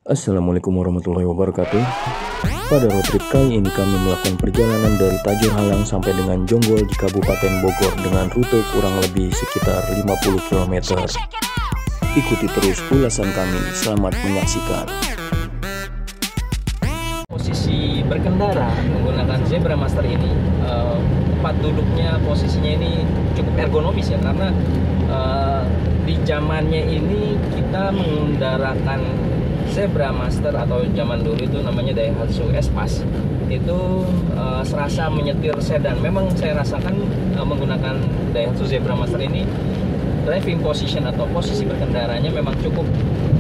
Assalamualaikum warahmatullahi wabarakatuh. Pada road trip kali ini kami melakukan perjalanan dari Tajur Halang sampai dengan Jonggol di Kabupaten Bogor dengan rute kurang lebih sekitar 50 km. Ikuti terus ulasan kami, selamat menyaksikan. Posisi berkendara menggunakan Zebra Master ini, tempat duduknya posisinya ini cukup ergonomis ya, karena di zamannya ini kita mengendarakan Zebra Master atau zaman dulu itu namanya Daihatsu S-Pass itu serasa menyetir sedan. Memang saya rasakan menggunakan Daihatsu Zebra Master ini driving position atau posisi berkendaranya memang cukup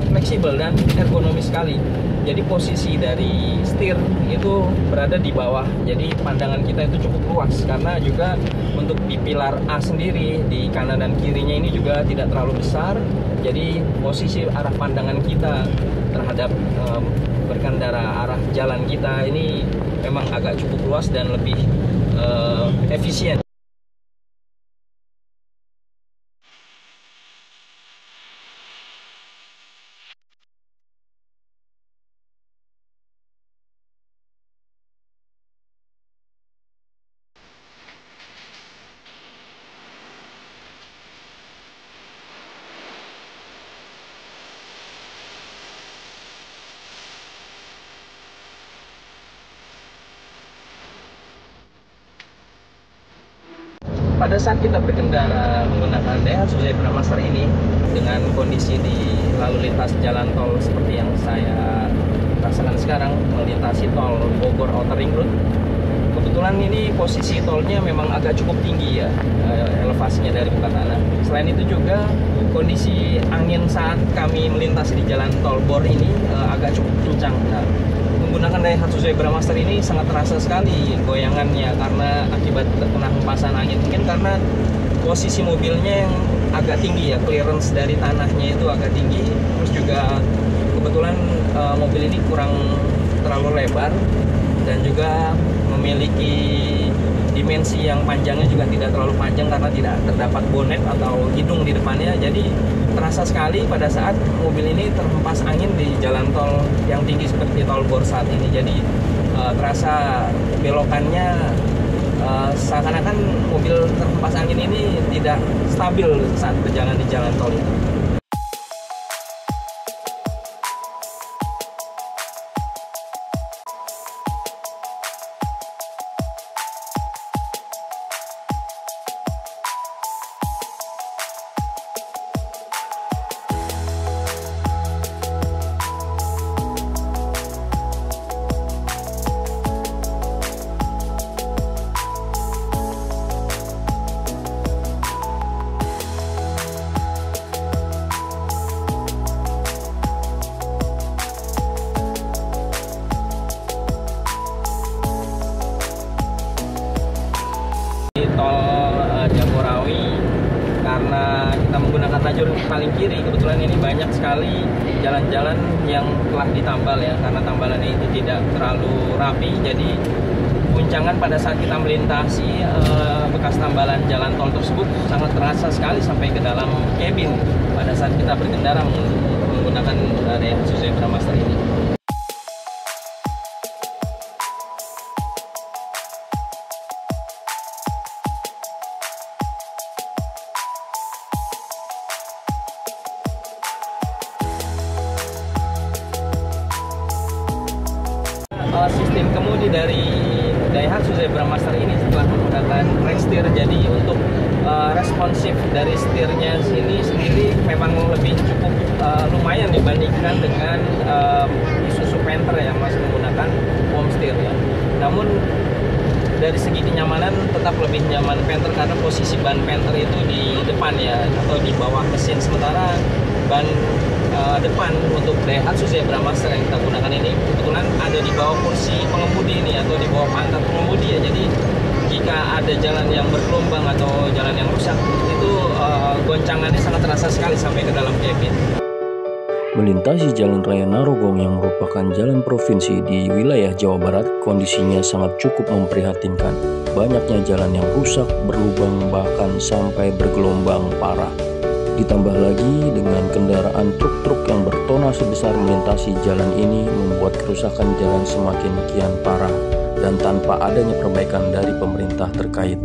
fleksibel dan ergonomis sekali. Jadi posisi dari setir itu berada di bawah, jadi pandangan kita itu cukup luas, karena juga untuk di pilar A sendiri di kanan dan kirinya ini juga tidak terlalu besar. Jadi posisi arah pandangan kita terhadap berkendara arah jalan kita ini memang agak cukup luas dan lebih efisien. Pada saat kita berkendara menggunakan Daihatsu Zebra Master ini dengan kondisi di lalu lintas jalan tol seperti yang saya rasakan sekarang, melintasi tol Bogor Outer Ring Road, kebetulan ini posisi tolnya memang agak cukup tinggi ya, elevasinya dari muka tanah. Selain itu juga kondisi angin saat kami melintasi di jalan tol Bor ini agak cukup kencang. Nah, menggunakan Daihatsu Zebra Master ini sangat terasa sekali goyangannya karena akibat terkena hempasan angin. Mungkin karena posisi mobilnya yang agak tinggi ya, clearance dari tanahnya itu agak tinggi. Terus juga kebetulan mobil ini kurang terlalu lebar dan juga memiliki dimensi yang panjangnya juga tidak terlalu panjang karena tidak terdapat bonet atau hidung di depannya. Jadi terasa sekali pada saat mobil ini terhempas angin di jalan tol yang tinggi seperti tol Bor saat ini. Jadi terasa belokannya seakan-akan mobil terhempas angin ini tidak stabil saat berjalan di jalan tol itu. Tol Jagorawi, karena kita menggunakan lajur paling kiri, kebetulan ini banyak sekali jalan-jalan yang telah ditambal ya, karena tambalannya itu tidak terlalu rapi. Jadi guncangan pada saat kita melintasi bekas tambalan jalan tol tersebut sangat terasa sekali sampai ke dalam kabin pada saat kita berkendara menggunakan Daihatsu Zebra Master ini. Sistem kemudi dari Daihatsu Zebra Master ini setelah menggunakan rack steer, jadi untuk responsif dari setirnya sini sendiri memang lebih cukup lumayan dibandingkan dengan Isuzu Panther yang masih menggunakan palm steer ya. Namun dari segi kenyamanan tetap lebih nyaman Panther karena posisi ban Panther itu di depan ya, atau di bawah mesin, sementara ban depan untuk Daihatsu Zebra Master yang kita gunakan ini kebetulan ada di bawah kursi pengemudi ini atau di bawah pantat pengemudi ya. Jadi jika ada jalan yang bergelombang atau jalan yang rusak itu goncangannya sangat terasa sekali sampai ke dalam kabin. Melintasi Jalan Raya Narogong yang merupakan jalan provinsi di wilayah Jawa Barat, kondisinya sangat cukup memprihatinkan. Banyaknya jalan yang rusak, berlubang, bahkan sampai bergelombang parah. Ditambah lagi dengan kendaraan truk-truk yang bertonase besar melintasi jalan ini membuat kerusakan jalan semakin kian parah dan tanpa adanya perbaikan dari pemerintah terkait.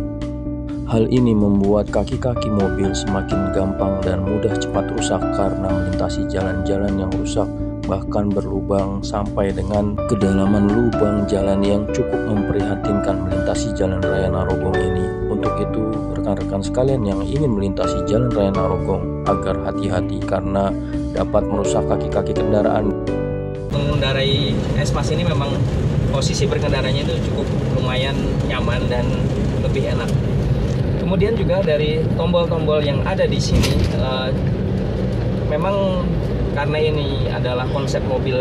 Hal ini membuat kaki-kaki mobil semakin gampang dan mudah cepat rusak karena melintasi jalan-jalan yang rusak, bahkan berlubang sampai dengan kedalaman lubang jalan yang cukup memprihatinkan melintasi jalan raya Narogong ini. Untuk itu, rekan-rekan sekalian yang ingin melintasi jalan raya Narogong agar hati-hati karena dapat merusak kaki-kaki kendaraan. Mengendarai Espas ini memang posisi berkendaranya itu cukup lumayan nyaman dan lebih enak. Kemudian juga dari tombol-tombol yang ada di sini, memang karena ini adalah konsep mobil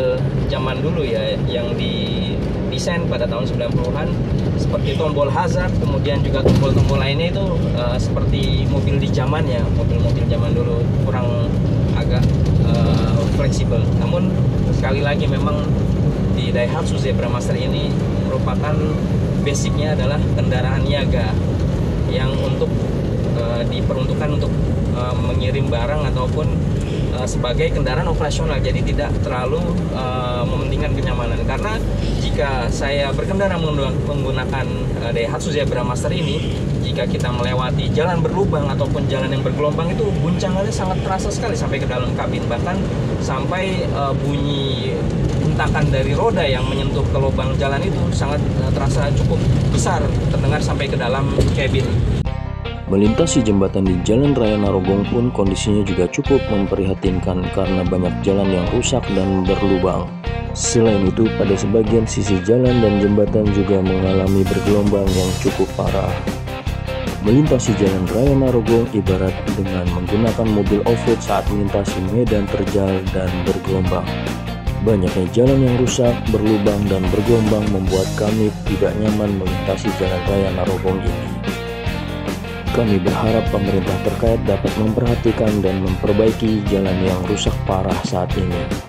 zaman dulu ya, yang didesain pada tahun 90-an, seperti tombol hazard, kemudian juga tombol-tombol lainnya itu seperti mobil di zamannya, mobil-mobil zaman dulu, kurang agak fleksibel. Namun sekali lagi memang di Daihatsu Zebra Master ini merupakan basicnya adalah kendaraan niaga yang diperuntukkan untuk mengirim barang ataupun sebagai kendaraan operasional, jadi tidak terlalu mementingkan kenyamanan. Karena jika saya berkendara menggunakan Daihatsu Zebra Master ini, jika kita melewati jalan berlubang ataupun jalan yang bergelombang itu guncangannya sangat terasa sekali sampai ke dalam kabin, bahkan sampai bunyi hentakan dari roda yang menyentuh ke lubang jalan itu sangat terasa cukup besar, terdengar sampai ke dalam kabin. Melintasi jembatan di Jalan Raya Narogong pun kondisinya juga cukup memprihatinkan karena banyak jalan yang rusak dan berlubang. Selain itu, pada sebagian sisi jalan dan jembatan juga mengalami bergelombang yang cukup parah. Melintasi Jalan Raya Narogong ibarat dengan menggunakan mobil off-road saat melintasi medan terjal dan bergelombang. Banyaknya jalan yang rusak, berlubang, dan bergelombang membuat kami tidak nyaman melintasi Jalan Raya Narogong ini. Kami berharap pemerintah terkait dapat memperhatikan dan memperbaiki jalan yang rusak parah saat ini.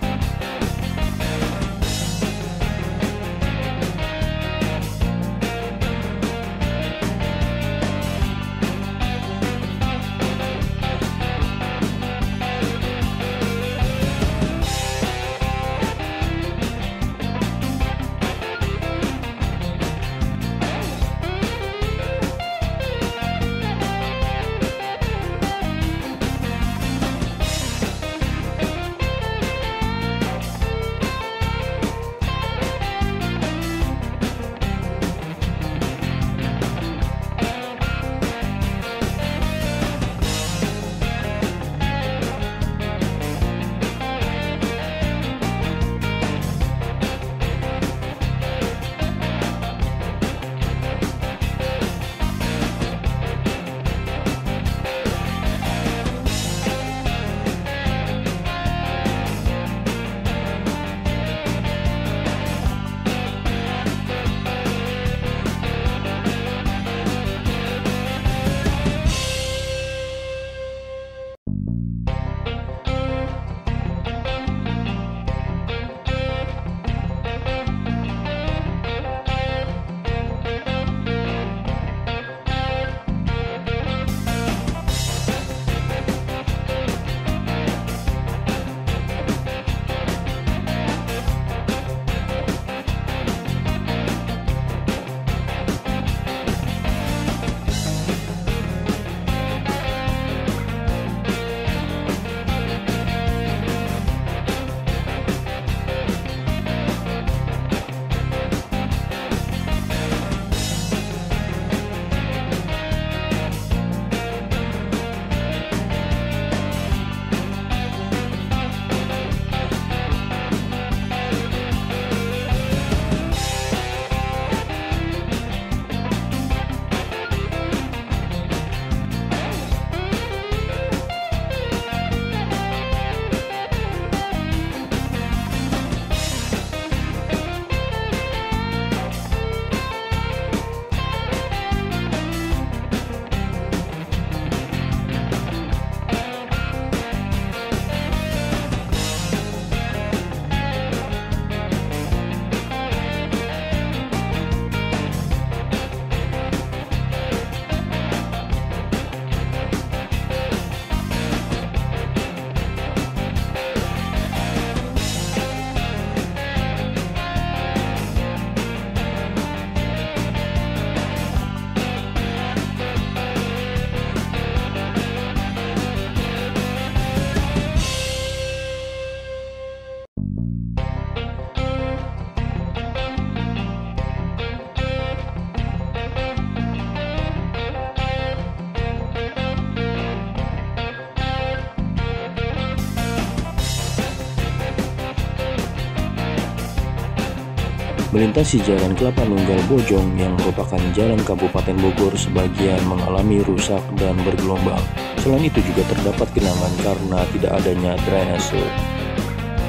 Melintasi Jalan Kelapa Nunggal Bojong yang merupakan jalan Kabupaten Bogor sebagian mengalami rusak dan bergelombang. Selain itu juga terdapat genangan karena tidak adanya drainase.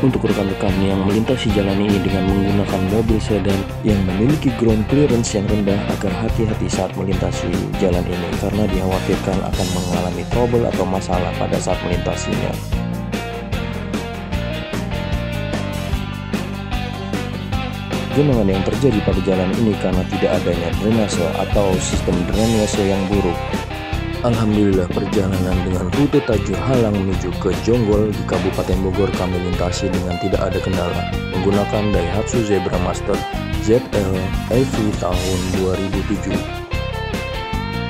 Untuk rekan-rekan yang melintasi jalan ini dengan menggunakan mobil sedan yang memiliki ground clearance yang rendah, agar hati-hati saat melintasi jalan ini karena dikhawatirkan akan mengalami trouble atau masalah pada saat melintasinya. Genangan yang terjadi pada jalan ini karena tidak adanya drainase atau sistem drainase yang buruk. Alhamdulillah, perjalanan dengan rute Tajur Halang menuju ke Jonggol di Kabupaten Bogor kami lintasi dengan tidak ada kendala menggunakan Daihatsu Zebra Master ZL EV tahun 2007.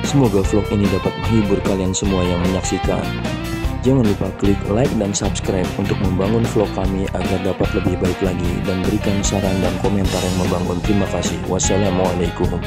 Semoga vlog ini dapat menghibur kalian semua yang menyaksikan. Jangan lupa klik like dan subscribe untuk membangun vlog kami agar dapat lebih baik lagi, dan berikan saran dan komentar yang membangun. Terima kasih. Wassalamualaikum.